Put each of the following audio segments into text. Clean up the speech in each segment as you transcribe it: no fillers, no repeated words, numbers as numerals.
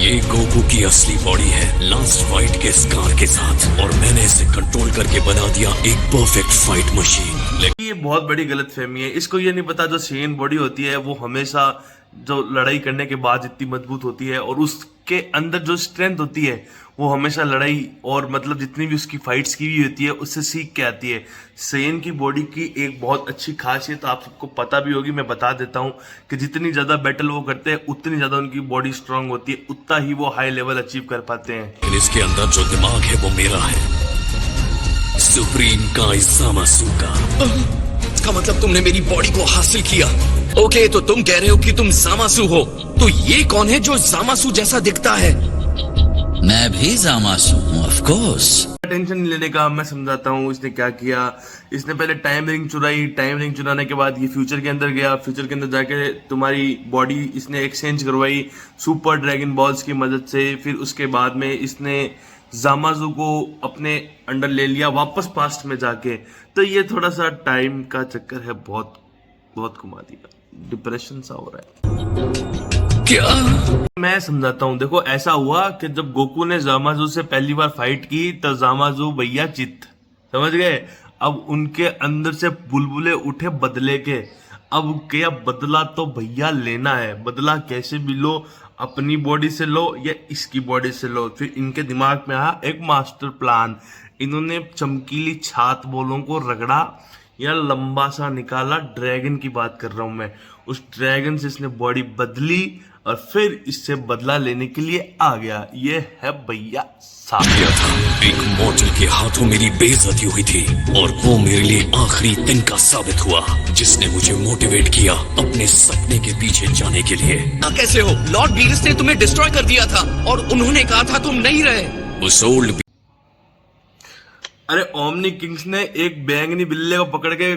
ये गोकू की असली बॉडी है, लास्ट फाइट के स्कार के साथ, और मैंने इसे कंट्रोल करके बना दिया एक परफेक्ट फाइट मशीन। ये बहुत बड़ी गलतफहमी है। इसको ये नहीं पता जो सेन बॉडी होती है वो हमेशा जो लड़ाई करने के बाद इतनी मजबूत होती है, और उसके अंदर जो स्ट्रेंथ होती है वो हमेशा लड़ाई और मतलब जितनी भी उसकी फाइट्स की भी होती है उससे सीख के आती है। सेन की बॉडी की एक बहुत अच्छी खासियत आप सबको पता भी होगी, मैं बता देता हूँ कि जितनी ज्यादा बैटल वो करते हैं उतनी ज्यादा उनकी बॉडी स्ट्रांग होती है, उतना ही वो हाई लेवल अचीव कर पाते हैं। लेकिन इसके अंदर जो दिमाग है वो मेरा है, सुप्रीम काई ज़ामासु का। इसका मतलब तुमने मेरी बॉडी को हासिल किया। ओके, तो तुम कह रहे हो कि तुम ज़ामासु हो, तो ये कौन है जो ज़ामासु जैसा दिखता है? मैं भी ज़ामासु हूँ, ऑफ कोर्स। टेंशन नहीं लेने का, मैं समझाता हूँ इसने क्या किया। इसने पहले टाइम रिंग चुराई, टाइम रिंग चुराने के बाद ये फ्यूचर के अंदर गया, फ्यूचर के अंदर जाके तुम्हारी बॉडी इसने एक्सचेंज करवाई सुपर ड्रैगन बॉल्स की मदद से। फिर उसके बाद में इसने ज़ामासु को अपने अंडर ले लिया वापस पास्ट में जाके। तो ये थोड़ा सा टाइम का चक्कर है, बहुत बहुत घुमा दिया, डिप्रेशन सा हो रहा है। क्या? मैं समझाता हूँ, देखो ऐसा हुआ कि जब गोकू ने ज़ामासु से पहली बार फाइट की तो ज़ामासु भैया चित, समझ गए। अब उनके अंदर से बुलबुले उठे बदले के। अब क्या बदला तो भैया लेना है, बदला कैसे भी लो, अपनी बॉडी से लो या इसकी बॉडी से लो। फिर इनके दिमाग में आया एक मास्टर प्लान। इन्होंने चमकीली छात बोलों को रगड़ा या लंबा सा निकाला, ड्रैगन की बात कर रहा हूं मैं। उस ड्रैगन से इसने बॉडी बदली और फिर इससे बदला लेने के लिए आ गया। ये है भैया किया था। एक मॉडल के हाथों मेरी बेइज्जती हुई थी और वो मेरे लिए आखिरी तिनका साबित हुआ जिसने मुझे मोटिवेट किया अपने सपने के पीछे जाने के लिए। कैसे हो? लॉर्ड बीरस ने तुम्हें डिस्ट्रॉय कर दिया था और उन्होंने कहा था तुम नहीं रहे। उस ओल्ड अरे ओमनी किंग्स ने एक बैंगनी बिल्ले को पकड़ के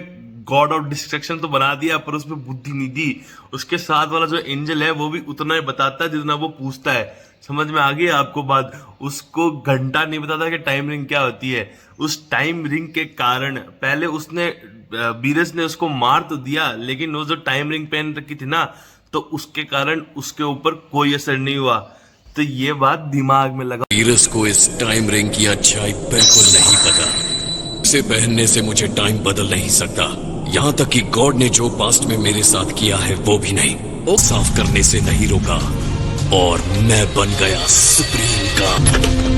गॉड ऑफ डिस्ट्रक्शन तो बना दिया, पर उसमें बुद्धि नहीं दी। उसके साथ वाला जो एंजल है वो भी उतना ही बताता है जितना वो पूछता है। समझ में आ गई आपको बात? उसको घंटा नहीं बताता कि टाइम रिंग क्या होती है। उस टाइम रिंग के कारण पहले उसने बीरस ने उसको मार तो दिया, लेकिन वो जो टाइम रिंग पहन रखी थी ना, तो उसके कारण उसके ऊपर कोई असर नहीं हुआ। तो ये बात दिमाग में लगा। बीरस को इस टाइम रिंग की अच्छाई बिल्कुल नहीं पता। इसे पहनने से मुझे टाइम बदल नहीं सकता, यहाँ तक कि गॉड ने जो पास्ट में मेरे साथ किया है वो भी नहीं, वो साफ करने से नहीं रोका और मैं बन गया सुप्रीम का।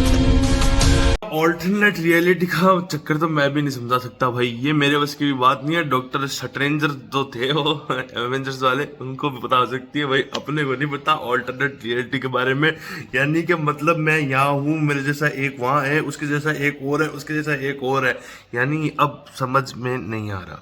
ऑल्टरनेट रियलिटी का चक्कर तो मैं भी नहीं समझा सकता भाई, ये मेरे बस की भी बात नहीं है। डॉक्टर स्ट्रेंजर जो थे वो एवेंजर्स वाले, उनको भी पता हो सकती है भाई, अपने को नहीं पता ऑल्टरनेट रियलिटी के बारे में। यानी कि मतलब मैं यहाँ हूँ, मेरे जैसा एक वहाँ है, उसके जैसा एक और है, उसके जैसा एक और है। यानी अब समझ में नहीं आ रहा,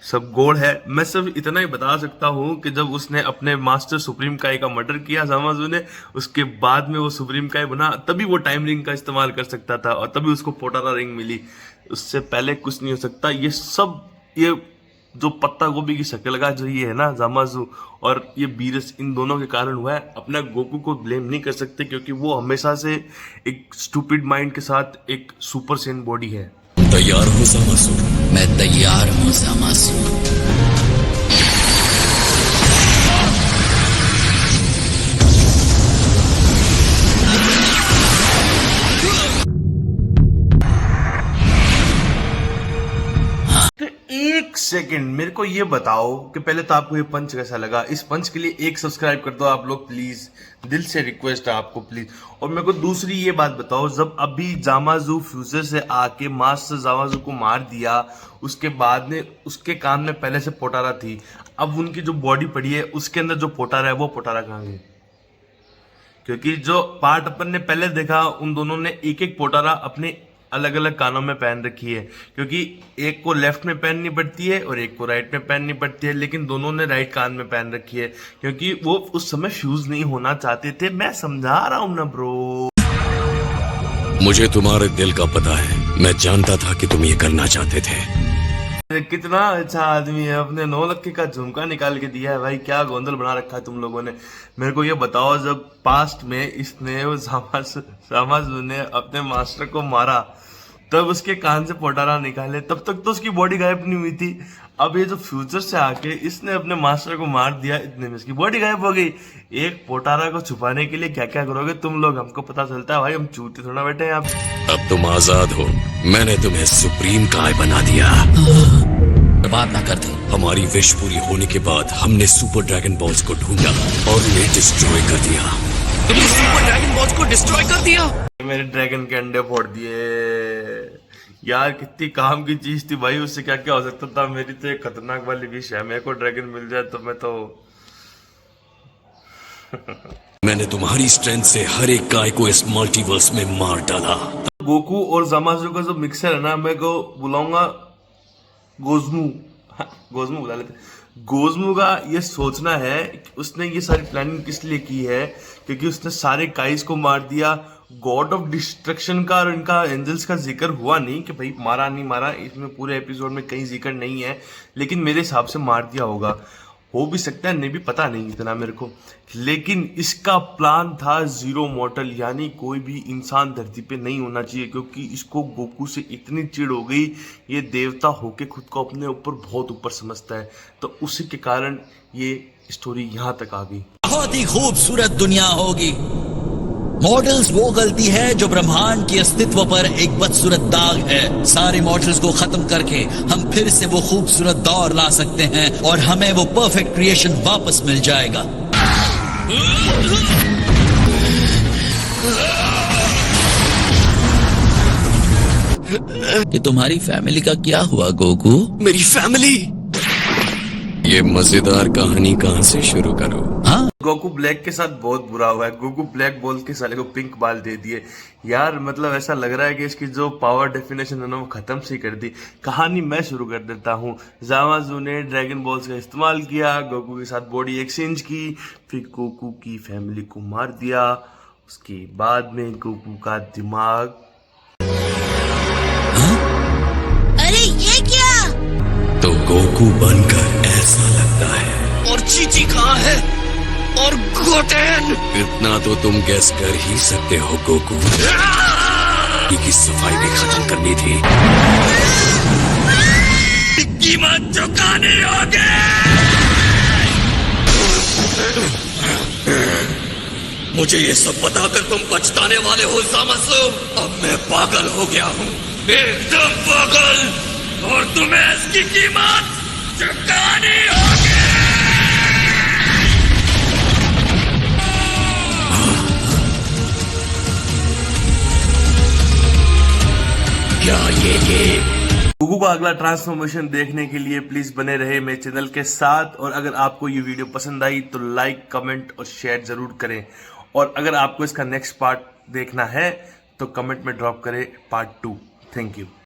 सब गोड़ है। मैं सिर्फ इतना ही बता सकता हूँ कि जब उसने अपने मास्टर सुप्रीम काई का मर्डर किया ज़ामासु ने, उसके बाद में वो सुप्रीम काई बना, तभी वो टाइम रिंग का इस्तेमाल कर सकता था और तभी उसको पोटारा रिंग मिली। उससे पहले कुछ नहीं हो सकता। ये सब ये जो पत्ता गोभी की शक्ल का जो ये है ना ज़ामासु और ये बीरस, इन दोनों के कारण हुआ है। अपना गोकू को ब्लेम नहीं कर सकते क्योंकि वो हमेशा से एक स्टूपिड माइंड के साथ एक सुपर सेन बॉडी है। तैयार हो ज़ामासु? मैं तैयार हूँ ज़ामासु। एक सेकंड मेरे को ये बताओ कि पहले तो आपको ये पंच कैसा लगा। इस पंच के लिए एक सब्सक्राइब कर दो आप लोग प्लीज, दिल से रिक्वेस्ट है आपको प्लीज। और मेरे को दूसरी ये बात बताओ, जब अभी ज़ामासु फ्यूचर से आके मास्टर ज़ामासु को मार दिया, उसके बाद में उसके कान में पहले से पोटारा थी, अब उनकी जो बॉडी पड़ी है उसके अंदर जो पोटारा है वो पोटारा कहाँ गई? क्योंकि जो पार्ट अपन ने पहले देखा, उन दोनों ने एक एक पोटारा अपने अलग अलग कानों में पहन रखी है, क्योंकि एक को लेफ्ट में पहननी पड़ती है और एक को राइट में पहननी पड़ती है, लेकिन दोनों ने राइट कान में पहन रखी है क्योंकि वो उस समय फ्यूज नहीं होना चाहते थे। मैं समझा रहा हूं ना ब्रो। मुझे तुम्हारे दिल का पता है, मैं जानता था कि तुम ये करना चाहते थे। कितना अच्छा आदमी है, अपने 9 लाख का झुमका निकाल के दिया है भाई। क्या गोंदल बना रखा है तुम लोगों ने। मेरे को ये बताओ, जब पास्ट में इसने ज़ामासु ने अपने मास्टर को मारा, तब उसके कान से पोटारा निकाले, तब तक तो उसकी बॉडी गायब नहीं हुई थी। अब ये जो फ्यूचर से आके इसने अपने मास्टर को मार दिया, इतने में इसकी बॉडी गायब हो गई। एक पोटारा को छुपाने के लिए क्या क्या करोगे तुम लोग, हमको पता चलता है भाई, हम चूते थोड़ा बैठे हैं यहाँ पे। अब तुम आजाद हो, मैंने तुम्हें सुप्रीम काय बना दिया। बात ना करते। हमारी विश पूरी होने के बाद हमने सुपर ड्रैगन बॉल्स को ढूंढा और उन्हें डिस्ट्रॉय कर दिया। तुमने सुपर ड्रैगन बॉल्स को डिस्ट्रॉय कर दिया? मेरे ड्रैगन के अंडे फोड़ दिए यार, कितनी काम की चीज थी भाई, उससे क्या क्या हो सकता था। मेरी तो एक खतरनाक वाली विश है, मेरे को ड्रैगन मिल जाए तो मैं तो मैंने तुम्हारी स्ट्रेंथ से हर एक काय को इस मल्टीवर्स में मार डाला। गोकू और जामाजू का जो मिक्सर है ना, मैं को बुलाऊंगा गोजमू। हाँ, गोजमू बुला लेते। गोजमू का ये सोचना है कि उसने ये सारी प्लानिंग किस लिए की है, क्योंकि उसने सारे काइस को मार दिया। गॉड ऑफ डिस्ट्रक्शन का और इनका एंजल्स का जिक्र हुआ नहीं कि भाई मारा नहीं मारा, इसमें पूरे एपिसोड में कहीं जिक्र नहीं है, लेकिन मेरे हिसाब से मार दिया होगा। हो भी सकता है, नहीं भी पता नहीं इतना मेरे को। लेकिन इसका प्लान था जीरो मॉर्टल, यानी कोई भी इंसान धरती पे नहीं होना चाहिए, क्योंकि इसको गोकू से इतनी चिढ़ हो गई। ये देवता होके खुद को अपने ऊपर बहुत ऊपर समझता है, तो उसी के कारण ये स्टोरी यहाँ तक आ गई। बहुत ही खूबसूरत दुनिया होगी। मॉडल्स वो गलती है जो ब्रह्मांड के अस्तित्व पर एक बदसूरत दाग है। सारे मॉडल्स को खत्म करके हम फिर से वो खूबसूरत दौर ला सकते हैं और हमें वो परफेक्ट क्रिएशन वापस मिल जाएगा। कि तुम्हारी फैमिली का क्या हुआ गोकू? मेरी फैमिली? ये मजेदार कहानी कहाँ से शुरू करूं? हाँ, गोकू ब्लैक के साथ बहुत बुरा हुआ है। गोकू ब्लैक बोल के साले को पिंक बाल दे दिए यार। मतलब ऐसा लग रहा है कि इसकी जो पावर डेफिनेशन है ना, वो खत्म सी कर दी। कहानी मैं शुरू कर देता हूँ। जामाजू ने ड्रैगन बॉल्स का इस्तेमाल किया, गोकू के साथ बॉडी एक्सचेंज की, फिर गोकू की फैमिली को मार दिया। उसके बाद में गोकू का दिमाग, अरे ये क्या? तो गोकू बनकर ऐसा लगता है। और चीची कहाँ है? और गोटेन? इतना तो तुम गैस कर ही सकते हो गोकू। की सफाई भी खत्म करनी थी। कीमत चुकानी होगी। मुझे ये सब बताकर तुम पछताने वाले हो जामासु। अब मैं पागल हो गया हूँ, एकदम पागल, और तुम्हें इसकी कीमत चुकानी होगी। क्या ये गोकू का अगला ट्रांसफॉर्मेशन देखने के लिए प्लीज बने रहे मेरे चैनल के साथ। और अगर आपको ये वीडियो पसंद आई तो लाइक, कमेंट और शेयर जरूर करें। और अगर आपको इसका नेक्स्ट पार्ट देखना है तो कमेंट में ड्रॉप करें पार्ट 2। Thank you.